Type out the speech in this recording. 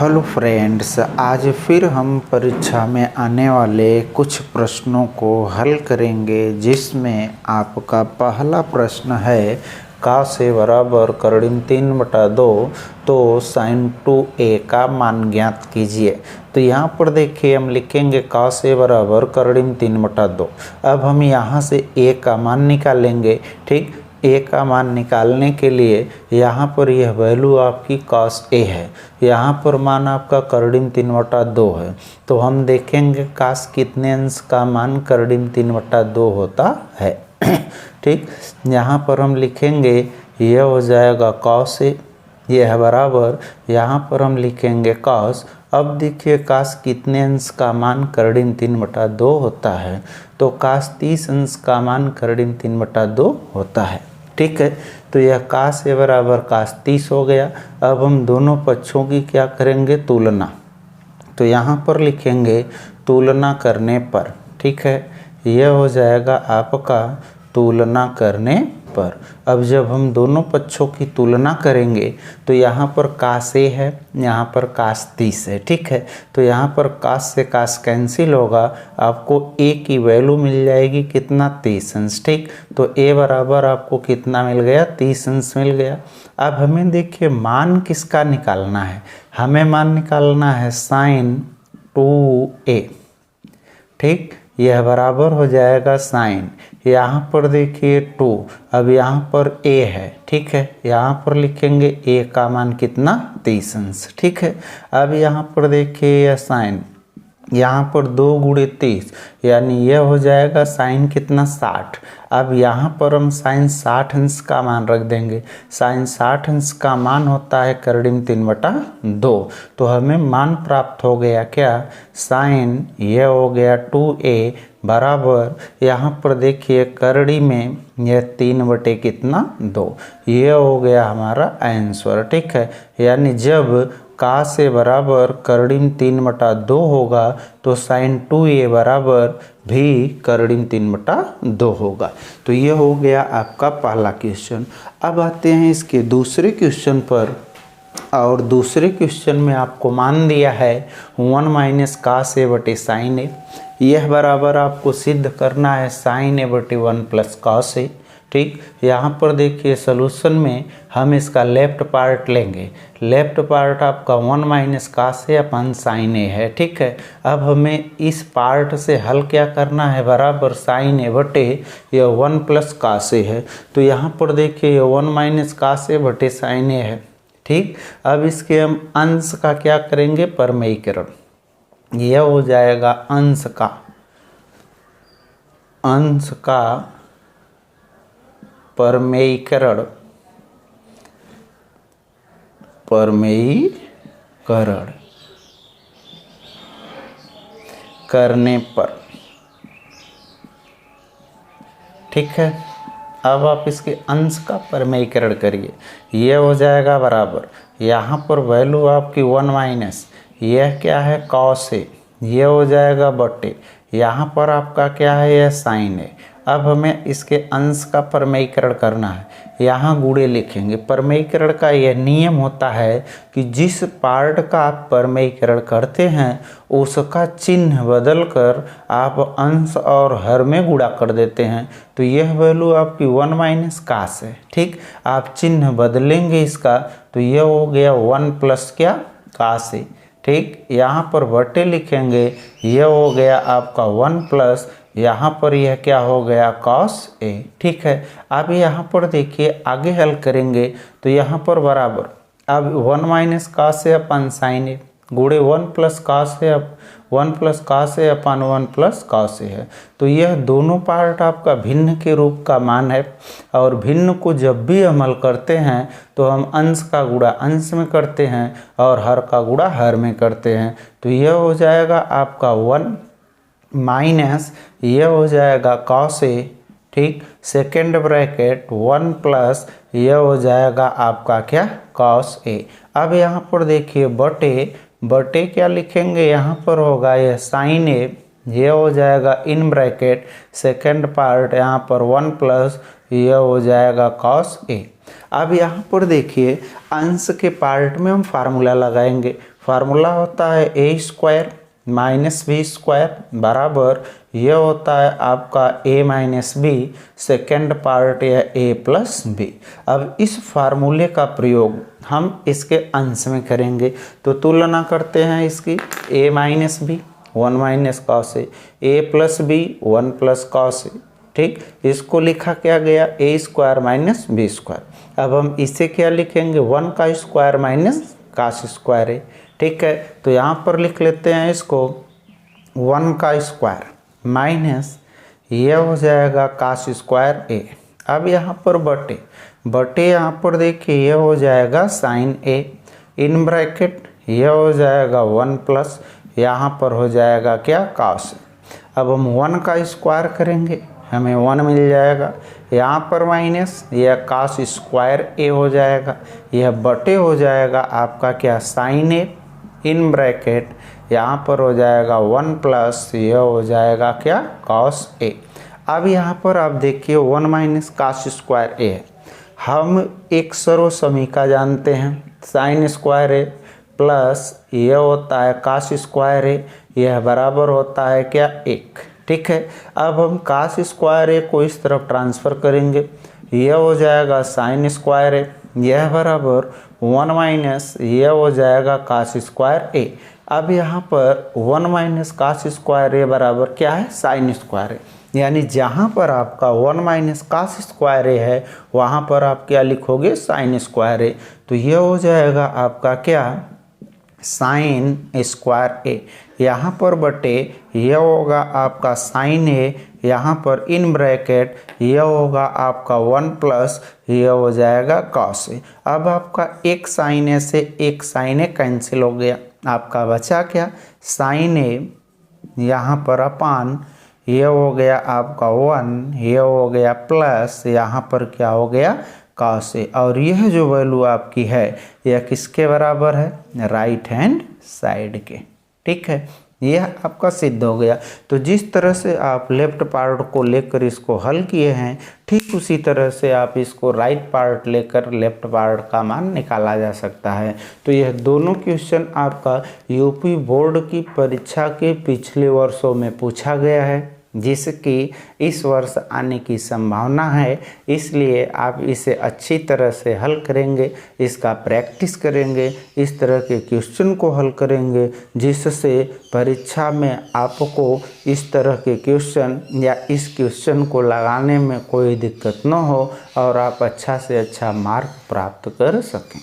Hello friends, आज फिर हम परीक्षा में आने वाले कुछ प्रश्नों को हल करेंगे, जिसमें आपका पहला प्रश्न है का से बराबर कर्डिम 3/2 तो साइन 2a का मान ज्ञात कीजिए। तो यहाँ पर देखिए हम लिखेंगे का से बराबर कर्डिम 3/2। अब हम यहाँ से a का मान निकालेंगे। ठीक, a का मान निकालने के लिए यहाँ पर यह वैल्यू आपकी cos a है, यहाँ पर मान आपका कर्डिम 3/2 है। तो हम देखेंगे cos कितने अंश का मान कर्डिम 3/2 होता है। ठीक, यहाँ पर हम लिखेंगे यह हो जाएगा cos a, यह बराबर यहाँ पर हम लिखेंगे cos। अब देखिए cos कितने अंश का मान कर्डिम 3/2 होता है, तो cos 30 अंश का मान कर्डिम 3/2 होता है। ठीक है, तो यह cos a बराबर cos 30 हो गया। अब हम दोनों पक्षों की क्या करेंगे, तुलना। तो यहाँ पर लिखेंगे तुलना करने पर। ठीक है, यह हो जाएगा आपका तुलना करने पर। अब जब हम दोनों पक्षों की तुलना करेंगे तो यहाँ पर cos a है, यहाँ पर cos 30 है। ठीक है, तो यहाँ पर cos से cos कैंसिल होगा, आपको a की वैल्यू मिल जाएगी कितना, 30 अंश। ठीक, तो a बराबर आपको कितना मिल गया, 30 अंश मिल गया। अब हमें देखिए मान किसका निकालना है, हमें मान निकालना है साइन 2a। ठीक, यह बराबर हो जाएगा साइन, यहाँ पर देखिए 2, अब यहाँ पर a है। ठीक है, यहाँ पर लिखेंगे a का मान कितना, 30 अंश। ठीक है, अब यहाँ पर देखिए यह साइन, यहाँ पर 2 गुणे 30, यानी यह हो जाएगा साइन कितना, 60। अब यहाँ पर हम साइन 60 अंश का मान रख देंगे। साइन 60 अंश का मान होता है कर्डिम 3/2। तो हमें मान प्राप्त हो गया क्या, साइन यह हो गया 2a बराबर, यहाँ पर देखिए करड़ी में यह 3/2, यह हो गया हमारा आंसर। ठीक है, यानी जब का से बराबर कर्डिम 3/2 होगा तो साइन 2a बराबर भी कर्डिम 3/2 होगा। तो ये हो गया आपका पहला क्वेश्चन। अब आते हैं इसके दूसरे क्वेश्चन पर, और दूसरे क्वेश्चन में आपको मान दिया है 1 - का से बटे साइन a। यह बराबर आपको सिद्ध करना है साइन a बटे 1 + cos a। ठीक, यहाँ पर देखिए सॉल्यूशन में हम इसका लेफ्ट पार्ट लेंगे। लेफ्ट पार्ट आपका 1 - का से अपन साइन a है। ठीक है, अब हमें इस पार्ट से हल क्या करना है, बराबर साइन a बटे यह 1 + cos a है। तो यहाँ पर देखिए यह 1 - cos a बटे साइन a है। ठीक, अब इसके हम अंश का क्या करेंगे, परमेयीकरण। यह हो जाएगा अंश का परमेयीकरण करने पर। ठीक है, अब आप इसके अंश का परमेयीकरण करिए। यह हो जाएगा बराबर, यहाँ पर वैल्यू आपकी 1 - यह क्या है, cos a, यह हो जाएगा बटे, यहाँ पर आपका क्या है, यह साइन है। अब हमें इसके अंश का परमेयीकरण करना है, यहाँ गुणे लिखेंगे। परमेयीकरण का यह नियम होता है कि जिस पार्ट का आप परमेयीकरण करते हैं उसका चिन्ह बदलकर आप अंश और हर में गुणा कर देते हैं। तो यह वैल्यू आपकी 1 - cos है। ठीक, आप चिन्ह बदलेंगे इसका, तो यह हो गया 1 + क्या, cos a। ठीक, यहाँ पर बटे लिखेंगे, यह हो गया आपका 1 प्लस, यहाँ पर यह क्या हो गया, cos a। ठीक है, अब यहाँ पर देखिए आगे हल करेंगे तो यहाँ पर बराबर, अब 1 - cos a upon sine a गुणे 1 + cos a, 1 + cos a upon 1 + cos a है। तो यह दोनों पार्ट आपका भिन्न के रूप का मान है, और भिन्न को जब भी अमल करते हैं तो हम अंश का गुणा अंश में करते हैं और हर का गुणा हर में करते हैं। तो यह हो जाएगा आपका 1 माइनस, यह हो जाएगा cos a। ठीक, सेकेंड ब्रैकेट 1 प्लस, यह हो जाएगा आपका क्या, cos a। अब यहाँ पर देखिए बटे क्या लिखेंगे, यहाँ पर होगा यह साइन a, यह हो जाएगा इन ब्रैकेट सेकेंड पार्ट, यहाँ पर 1 प्लस, यह हो जाएगा cos a। अब यहाँ पर देखिए अंश के पार्ट में हम फार्मूला लगाएंगे। फार्मूला होता है a square minus b square बराबर यह होता है आपका a minus b second part या a प्लस बी। अब इस फार्मूले का प्रयोग हम इसके अंश में करेंगे, तो तुलना करते हैं इसकी a minus b 1 minus cos A plus b 1 plus cos A. ठीक, इसको लिखा क्या गया a square minus b square. अब हम इसे क्या लिखेंगे 1 का स्क्वायर माइनस कास स्क्वायर है। ठीक है, तो यहाँ पर लिख लेते हैं इसको 1 का स्क्वायर माइनस यह हो जाएगा कास स्क्वायर ए। अब यहाँ पर बटे यहाँ पर देखिए यह हो जाएगा साइन ए इन ब्रैकेट यह हो जाएगा 1 प्लस यहाँ पर हो जाएगा क्या कास। अब हम 1 का स्क्वायर करेंगे हमें 1 मिल जाएगा, यहाँ पर माइनस यह कास स्क्वायर ए हो जाएगा, यह बटे हो जाएगा आपका क्या साइन ए इन ब्रैकेट यहाँ पर हो जाएगा 1 प्लस यह हो जाएगा क्या कॉस ए। अब यहाँ पर आप देखिए 1 माइनस कास स्क्वायर ए है। हम एक सर्व समीका जानते हैं साइन स्क्वायर ए प्लस यह होता है कास स्क्वायर ए, यह बराबर होता है क्या 1। ठीक है, अब हम कास स्क्वायर ए को इस तरफ ट्रांसफ़र करेंगे, यह हो जाएगा साइन स्क्वायर ए, यह बराबर 1 माइनस यह हो जाएगा कास स्क्वायर ए। अब यहाँ पर 1 माइनस कास स्क्वायर ए बराबर क्या है साइन स्क्वायर ए, यानी जहाँ पर आपका 1 माइनस कास स्क्वायर ए है वहाँ पर आप क्या लिखोगे साइन स्क्वायर ए। तो यह हो जाएगा आपका क्या साइन स्क्वायर ए, यहाँ पर बटे यह होगा आपका साइन ए, यहाँ पर इन ब्रैकेट यह होगा आपका 1 प्लस यह हो जाएगा कॉस ए। अब आपका एक साइन ए से एक साइन ए कैंसिल हो गया, आपका बचा क्या साइन ए यहाँ पर अपान यह हो गया आपका 1 यह हो गया प्लस यहाँ पर क्या हो गया कॉस ए। और यह जो वैल्यू आपकी है यह किसके बराबर है राइट हैंड साइड के। ठीक है, यह आपका सिद्ध हो गया। तो जिस तरह से आप लेफ्ट पार्ट को लेकर इसको हल किए हैं ठीक उसी तरह से आप इसको राइट पार्ट लेकर लेफ्ट पार्ट का मान निकाला जा सकता है। तो यह दोनों क्वेश्चन आपका यूपी बोर्ड की परीक्षा के पिछले वर्षों में पूछा गया है, जिसकी इस वर्ष आने की संभावना है, इसलिए आप इसे अच्छी तरह से हल करेंगे, इसका प्रैक्टिस करेंगे, इस तरह के क्वेश्चन को हल करेंगे जिससे परीक्षा में आपको इस तरह के क्वेश्चन या इस क्वेश्चन को लगाने में कोई दिक्कत न हो और आप अच्छा से अच्छा मार्क प्राप्त कर सकें।